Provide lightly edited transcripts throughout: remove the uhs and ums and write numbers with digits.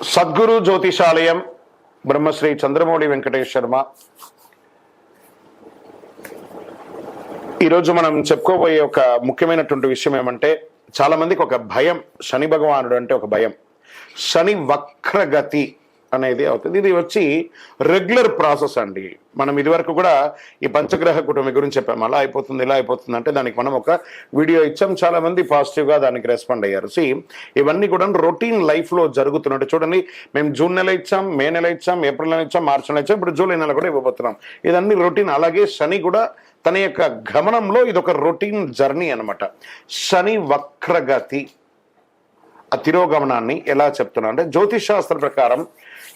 సద్గురు జ్యోతిషాలయం బ్రహ్మశ్రీ చంద్రమౌళి వెంకటేష్ శర్మ. ఈరోజు మనం చెప్పుకోబోయే ఒక ముఖ్యమైనటువంటి విషయం ఏమంటే, చాలా మందికి ఒక భయం, శని భగవానుడు అంటే ఒక భయం. శని వక్రగతి అనేది అవుతుంది. ఇది వచ్చి రెగ్యులర్ ప్రాసెస్ అండి. మనం ఇదివరకు కూడా ఈ పంచగ్రహ కుటుంబం గురించి చెప్పాము. అలా అయిపోతుంది, ఇలా అయిపోతుంది అంటే దానికి మనం ఒక వీడియో ఇచ్చాం. చాలా మంది పాజిటివ్గా దానికి రెస్పాండ్ అయ్యారు. ఇవన్నీ కూడా రొటీన్ లైఫ్లో జరుగుతున్నట్టు చూడండి. మేము జూన్ నెల ఇచ్చాం, మే నెల ఇచ్చాం, ఏప్రిల్ నెల ఇచ్చాం, మార్చి నెల ఇచ్చాం, ఇప్పుడు జూలై నెల కూడా ఇవ్వబోతున్నాం. ఇదన్నీ రొటీన్. అలాగే శని కూడా తన యొక్క గమనంలో ఇదొక రొటీన్ జర్నీ అనమాట. శని వక్రగతి ఆ తిరోగమనాన్ని ఎలా చెప్తున్నా అంటే, జ్యోతిష్ శాస్త్ర ప్రకారం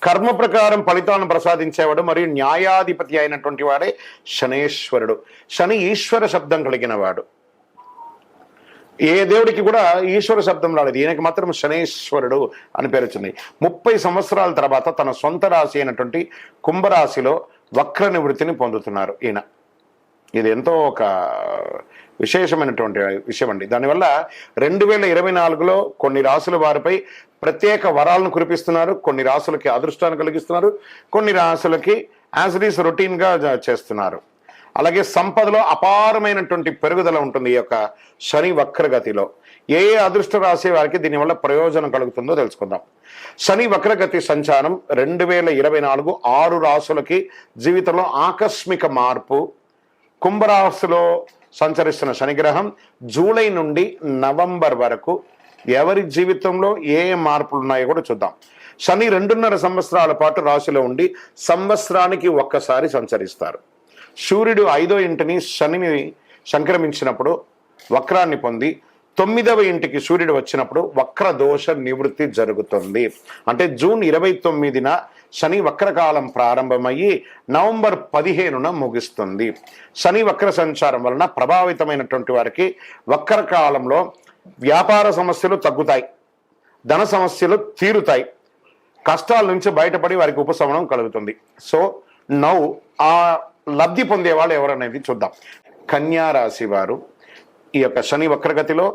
కర్మ ప్రకారం ఫలితాలను ప్రసాదించేవాడు మరియు న్యాయాధిపతి అయినటువంటి వాడే శనేశ్వరుడు. శని ఈశ్వర శబ్దం కలిగిన వాడు. ఏ దేవుడికి కూడా ఈశ్వర శబ్దం రాలేదు, ఈయనకి మాత్రం శనేశ్వరుడు అని పేరు వచ్చింది. 30 సంవత్సరాల తర్వాత తన సొంత రాశి అయినటువంటి కుంభరాశిలో వక్ర నివృత్తిని పొందుతున్నారు ఈయన. ఇది ఎంతో ఒక విశేషమైనటువంటి విషయం అండి. దానివల్ల 2024లో కొన్ని రాసుల వారిపై ప్రత్యేక వరాలను కురిపిస్తున్నారు, కొన్ని రాసులకి అదృష్టాన్ని కలిగిస్తున్నారు, కొన్ని రాసులకి యాజ్ ఇట్ ఈస్ రొటీన్గా చేస్తున్నారు. అలాగే సంపదలో అపారమైనటువంటి పెరుగుదల ఉంటుంది ఈ యొక్క శని వక్రగతిలో. ఏ అదృష్ట రాశి వారికి దీనివల్ల ప్రయోజనం కలుగుతుందో తెలుసుకుందాం. శని వక్రగతి సంచారం 2024 6 రాసులకి జీవితంలో ఆకస్మిక మార్పు. కుంభరాశిలో సంచరిస్తున్న శనిగ్రహం జూలై నుండి నవంబర్ వరకు ఎవరి జీవితంలో ఏ మార్పులు ఉన్నాయో కూడా చూద్దాం. శని 2.5 సంవత్సరాల పాటు రాశిలో ఉండి సంవత్సరానికి ఒక్కసారి సంచరిస్తారు. సూర్యుడు 5వ ఇంటిని శనిని సంక్రమించినప్పుడు వక్రాన్ని పొంది 9వ ఇంటికి సూర్యుడు వచ్చినప్పుడు వక్ర దోష నివృత్తి జరుగుతుంది. అంటే జూన్ 29న శని వక్రకాలం ప్రారంభమయ్యి నవంబర్ 15న ముగుస్తుంది. శని వక్ర సంచారం వలన ప్రభావితమైనటువంటి వారికి వక్రకాలంలో వ్యాపార సమస్యలు తగ్గుతాయి, ధన సమస్యలు తీరుతాయి, కష్టాల నుంచి బయటపడి వారికి ఉపశమనం కలుగుతుంది. సో నౌ ఆ లబ్ధి పొందే వాళ్ళు ఎవరనేది చూద్దాం. కన్యా రాశి వారు ఈ యొక్క శని వక్రగతిలో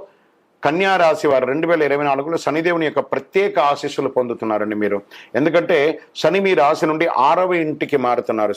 కన్యా రాశి వారు 2024లో శనిదేవుని యొక్క ప్రత్యేక ఆశీస్సులు పొందుతున్నారండి మీరు. ఎందుకంటే శని మీ రాశి నుండి 6వ ఇంటికి మారుతున్నారు.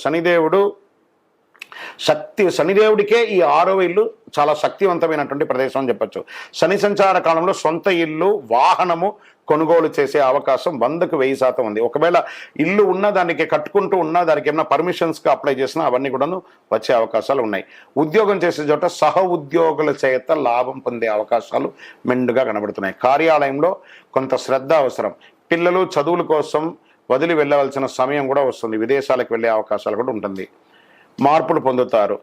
శనిదేవుడికే ఈ 6వ ఇల్లు చాలా శక్తివంతమైనటువంటి ప్రదేశం అని చెప్పచ్చు. శని సంచార కాలంలో సొంత ఇల్లు, వాహనము కొనుగోలు చేసే అవకాశం 100కు 1000% ఉంది. ఒకవేళ ఇల్లు ఉన్న దానికి కట్టుకుంటూ ఉన్నా దానికి ఏమైనా పర్మిషన్స్కి అప్లై చేసినా అవన్నీ కూడా వచ్చే అవకాశాలు ఉన్నాయి. ఉద్యోగం చేసే చోట సహ ఉద్యోగుల చేత లాభం పొందే అవకాశాలు మెండుగా కనబడుతున్నాయి. కార్యాలయంలో కొంత శ్రద్ధ అవసరం. పిల్లలు చదువుల కోసం వదిలి వెళ్ళవలసిన సమయం కూడా వస్తుంది. విదేశాలకు వెళ్ళే అవకాశాలు కూడా ఉంటుంది. మార్పులు పొందుతారు.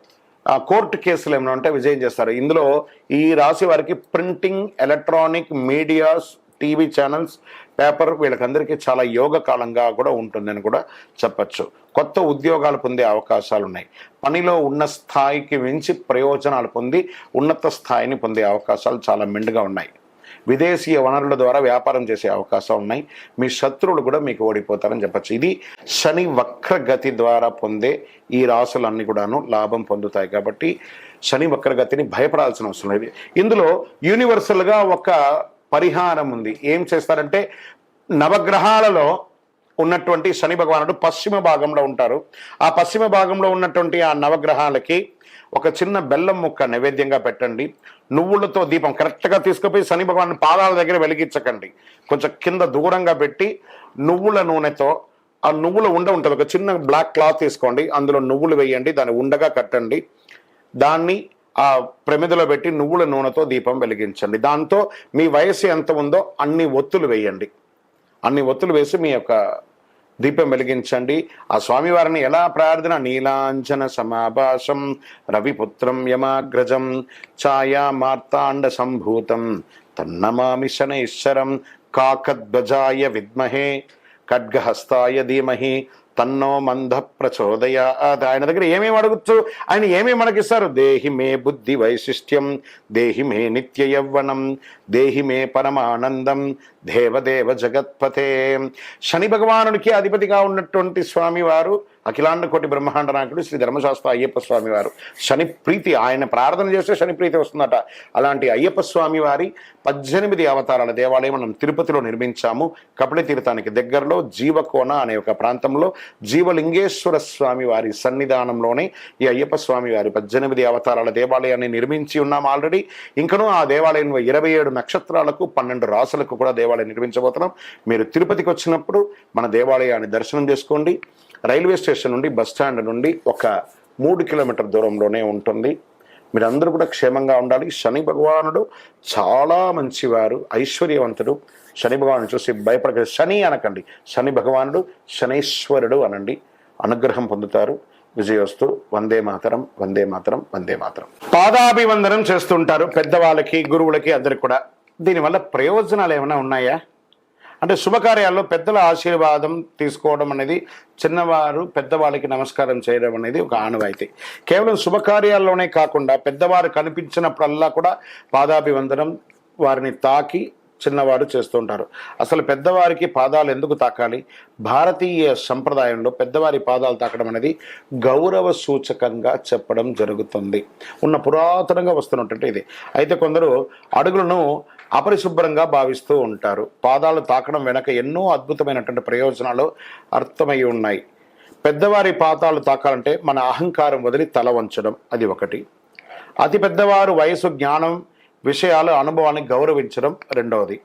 కోర్టు కేసులు ఏమైనా ఉంటే విజయం చేస్తారు. ఇందులో ఈ రాశి వారికి printing, electronic medias, TV channels, paper వీళ్ళకందరికీ చాలా యోగ కాలంగా కూడా ఉంటుందని కూడా చెప్పచ్చు. కొత్త ఉద్యోగాలు పొందే అవకాశాలు ఉన్నాయి. పనిలో ఉన్న స్థాయికి మించి ప్రయోజనాలు పొంది ఉన్నత స్థాయిని పొందే అవకాశాలు చాలా మెండుగా ఉన్నాయి. విదేశీయ వనరుల ద్వారా వ్యాపారం చేసే అవకాశం ఉన్నాయి. మీ శత్రువులు కూడా మీకు ఓడిపోతారని చెప్పచ్చు. ఇది శని వక్రగతి ద్వారా పొందే ఈ రాశులన్నీ కూడాను లాభం పొందుతాయి. కాబట్టి శని వక్రగతిని భయపడాల్సిన అవసరం లేదు. ఇందులో యూనివర్సల్గా ఒక పరిహారం ఉంది. ఏం చేస్తారంటే, నవగ్రహాలలో ఉన్నటువంటి శని భగవానుడు పశ్చిమ భాగంలో ఉంటారు. ఆ పశ్చిమ భాగంలో ఉన్నటువంటి ఆ నవగ్రహాలకి ఒక చిన్న బెల్లం ముక్క నైవేద్యంగా పెట్టండి. నువ్వులతో దీపం కరెక్ట్గా తీసుకుపోయి శని భగవాన్ పాదాల దగ్గర వెలిగించకండి. కొంచెం కింద దూరంగా పెట్టి నువ్వుల నూనెతో, ఆ నువ్వుల ఉండ ఉంటుంది, ఒక చిన్న బ్లాక్ క్లాత్ తీసుకోండి, అందులో నువ్వులు వేయండి, దాన్ని ఉండగా కట్టండి, దాన్ని ఆ ప్రమిదలో పెట్టి నువ్వుల నూనెతో దీపం వెలిగించండి. దాంతో మీ వయసు ఎంత ఉందో అన్ని ఒత్తులు వేయండి. అన్ని ఒత్తులు వేసి మీ యొక్క దీపం వెలిగించండి. ఆ స్వామివారిని ఎలా ప్రార్థన, నీలాంజన సమాభాసం రవిపుత్రం యమాగ్రజం ఛాయా మార్తాండ సంభూతం తన్నమామి శనైశ్వరం కాకద్వజాయ విద్మహే ఖడ్గహస్తాయ ధీమహి తన్నో మంద ప్రచోదయాత్. ఆయన దగ్గర ఏమేమి అడగచ్చు, ఆయన ఏమేమి మనకిస్తారు? దేహి మే బుద్ధి వైశిష్ట్యం, దేహి మే నిత్య యవ్వనం, దేహి మే పరమానందం, దేవదేవ జగత్పతే. శని భగవానుడికి అధిపతిగా ఉన్నటువంటి స్వామివారు అఖిలాండ కోటి బ్రహ్మాండ నాయకుడు శ్రీ ధర్మశాస్త్ర అయ్యప్ప స్వామి వారు. శని ప్రీతి, ఆయన ప్రార్థన చేస్తే శని ప్రీతి వస్తుందట. అలాంటి అయ్యప్ప స్వామి వారి 18 అవతారాల దేవాలయం మనం తిరుపతిలో నిర్మించాము. కపిల తీర్థానికి దగ్గరలో జీవకోన అనే ఒక ప్రాంతంలో జీవలింగేశ్వర స్వామి వారి సన్నిధానంలోనే ఈ అయ్యప్ప స్వామి వారి 18 అవతారాల దేవాలయాన్ని నిర్మించి ఉన్నాం ఆల్రెడీ. ఇంకనూ ఆ దేవాలయంలో 27 నక్షత్రాలకు 12 రాసులకు కూడా దేవాలయం నిర్మించబోతున్నాం. మీరు తిరుపతికి వచ్చినప్పుడు మన దేవాలయాన్ని దర్శనం చేసుకోండి. రైల్వే స్టేషన్ నుండి బస్ స్టాండ్ నుండి ఒక 3 కిలోమీటర్ దూరంలోనే ఉంటుంది. మీరందరూ కూడా క్షేమంగా ఉండాలి. శని భగవానుడు చాలా మంచివారు, ఐశ్వర్యవంతుడు. శని భగవాను చూసి భయపడకండి, శని అనకండి, శని భగవానుడు శనైశ్వరుడు అనండి, అనుగ్రహం పొందుతారు. విజయోస్తు. వందే మాతరం, వందే మాతరం, వందే మాతరం. పాదాభివందనం చేస్తుంటారు పెద్దవాళ్ళకి, గురువులకి, అందరికి కూడా. దీనివల్ల ప్రయోజనాలు ఏమైనా ఉన్నాయా అంటే, శుభకార్యాల్లో పెద్దల ఆశీర్వాదం తీసుకోవడం అనేది, చిన్నవారు పెద్దవాళ్ళకి నమస్కారం చేయడం అనేది ఒక ఆనవాయితీ. కేవలం శుభకార్యాల్లోనే కాకుండా పెద్దవారు కనిపించినప్పుడల్లా కూడా పాదాభివందనం, వారిని తాకి చిన్నవారు చేస్తుంటారు. అసలు పెద్దవారికి పాదాలు ఎందుకు తాకాలి? భారతీయ సంప్రదాయంలో పెద్దవారి పాదాలు తాకడం అనేది గౌరవ సూచకంగా చెప్పడం జరుగుతుంది. ఉన్న పురాతనంగా వస్తున్నట్టు ఇది. అయితే కొందరు అడుగులను అపరిశుభ్రంగా భావిస్తూ ఉంటారు. పాదాలు తాకడం వెనక ఎన్నో అద్భుతమైనటువంటి ప్రయోజనాలు అర్థమై ఉన్నాయి. పెద్దవారి పాదాలు తాకాలంటే మన అహంకారం వదిలి తల వంచడం, అది ఒకటి. అతి పెద్దవారు వయసు, జ్ఞానం, విషయాలు, అనుభవాన్ని గౌరవించడం రెండవది.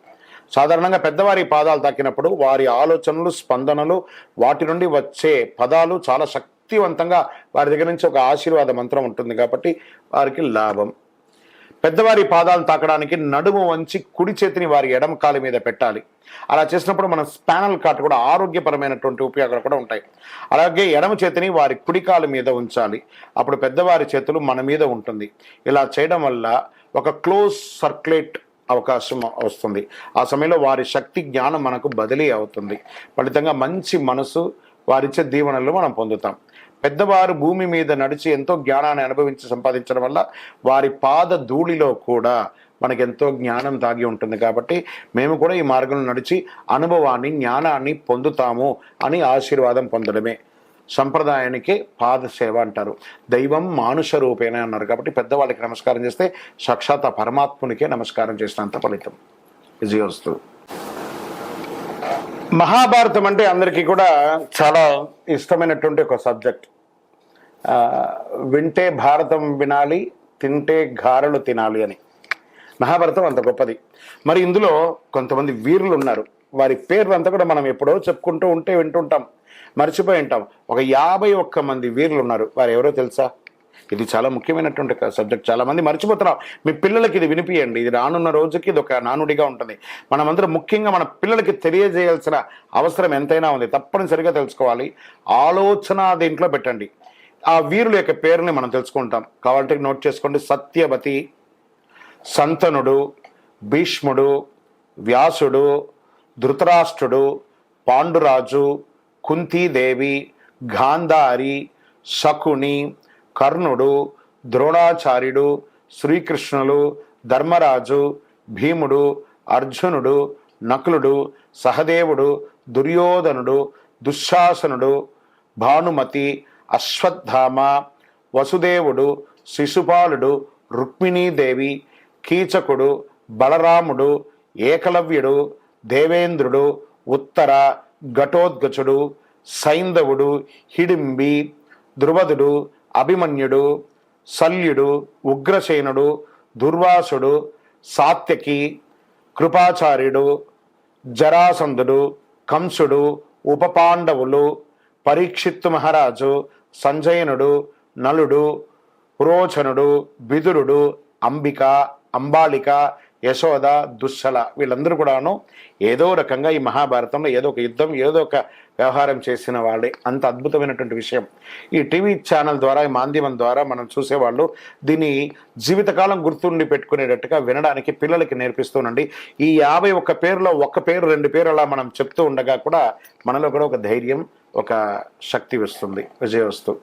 సాధారణంగా పెద్దవారి పాదాలు తాకినప్పుడు వారి ఆలోచనలు, స్పందనలు, వాటి నుండి వచ్చే పదాలు చాలా శక్తివంతంగా, వారి దగ్గర నుంచి ఒక ఆశీర్వాద మంత్రం ఉంటుంది కాబట్టి వారికి లాభం. పెద్దవారి పాదాలు తాకడానికి నడుము వంచి కుడి చేతిని వారి ఎడమ కాలు మీద పెట్టాలి. అలా చేసినప్పుడు మన స్పానల్ కార్డ్ కూడా ఆరోగ్యపరమైనటువంటి ఉపయోగాలు కూడా ఉంటాయి. అలాగే ఎడమ చేతిని వారి కుడి కాలు మీద ఉంచాలి. అప్పుడు పెద్దవారి చేతులు మన మీద ఉంటుంది. ఇలా చేయడం వల్ల ఒక క్లోజ్ సర్క్యులేట్ అవకాశం వస్తుంది. ఆ సమయంలో వారి శక్తి, జ్ఞానం మనకు బదిలీ అవుతుంది. ఫలితంగా మంచి మనసు, వారిచ్చే దీవెనలు మనం పొందుతాం. పెద్దవారు భూమి మీద నడిచి ఎంతో జ్ఞానాన్ని అనుభవించి సంపాదించడం వల్ల వారి పాద ధూళిలో కూడా మనకెంతో జ్ఞానం దాగి ఉంటుంది. కాబట్టి మేము కూడా ఈ మార్గంలో నడిచి అనుభవాన్ని, జ్ఞానాన్ని పొందుతాము అని ఆశీర్వాదం పొందడమే సంప్రదాయానికి పాదసేవ అంటారు. దైవం మానుష రూపేణ అన్నారు. కాబట్టి పెద్దవాళ్ళకి నమస్కారం చేస్తే సాక్షాత్ పరమాత్మునికే నమస్కారం చేసినంత ఫలితం. విజయోస్తు. మహాభారతం అంటే అందరికీ కూడా చాలా ఇష్టమైనటువంటి ఒక సబ్జెక్ట్. వింటే భారతం వినాలి, తింటే గారెలు తినాలి అని. మహాభారతం అంత గొప్పది. మరి ఇందులో కొంతమంది వీరులు ఉన్నారు. వారి పేర్లంతా కూడా మనం ఎప్పుడో చెప్పుకుంటూ ఉంటే వింటుంటాం, మర్చిపోయి ఉంటాం. ఒక 51 మంది వీరులు ఉన్నారు. వారు ఎవరో తెలుసా? ఇది చాలా ముఖ్యమైనటువంటి సబ్జెక్ట్. చాలా మంది మర్చిపోతున్నారు. మీ పిల్లలకి ఇది వినిపియండి. ఇది రానున్న రోజుకి ఇది ఒక నానుడిగా ఉంటుంది. మనమందరం ముఖ్యంగా మన పిల్లలకి తెలియజేయాల్సిన అవసరం ఎంతైనా ఉంది. తప్పనిసరిగా తెలుసుకోవాలి. ఆలోచన దీంట్లో పెట్టండి. ఆ వీరుల యొక్క పేరుని మనం తెలుసుకుంటాం. కావాలంటే నోట్ చేసుకోండి. సత్యవతి, సంతనుడు, భీష్ముడు, వ్యాసుడు, ధృతరాష్ట్రుడు, పాండురాజు, కుంతీదేవి, గాంధారి, శకుని, కర్ణుడు, ద్రోణాచార్యుడు, శ్రీకృష్ణులు, ధర్మరాజు, భీముడు, అర్జునుడు, నకులుడు, సహదేవుడు, దుర్యోధనుడు, దుశ్శాసనుడు, భానుమతి, అశ్వత్థామ, వసుదేవుడు, శిశుపాలుడు, రుక్మిణీదేవి, కీచకుడు, బలరాముడు, ఏకలవ్యుడు, దేవేంద్రుడు, ఉత్తర, ఘటోద్గచుడు, సైంధవుడు, హిడింబి, ధ్రువదుడు, అభిమన్యుడు, శల్యుడు, ఉగ్రసేనుడు, దుర్వాసుడు, సాత్యకి, కృపాచార్యుడు, జరాసంధుడు, కంసుడు, ఉపపాండవులు, పరీక్షిత్తు మహారాజు, సంజయనుడు, నలుడు, పురోచనుడు, విదురుడు, అంబిక, అంబాలిక, యశోద, దుశ్శల, వీళ్ళందరూ కూడాను ఏదో రకంగా ఈ మహాభారతంలో ఏదో ఒక యుద్ధం, ఏదో ఒక వ్యవహారం చేసిన వాళ్ళే. అంత అద్భుతమైనటువంటి విషయం. ఈ టీవీ ఛానల్ ద్వారా, ఈ మాధ్యమం ద్వారా మనం చూసేవాళ్ళు దీన్ని జీవితకాలం గుర్తుండి పెట్టుకునేటట్టుగా వినడానికి పిల్లలకి నేర్పిస్తూనండి. ఈ 51 పేరులో 1 పేరు, 2 పేరు అలా మనం చెప్తూ ఉండగా కూడా మనలో కూడా ఒక ధైర్యం, ఒక శక్తి వస్తుంది. విజయోస్తు.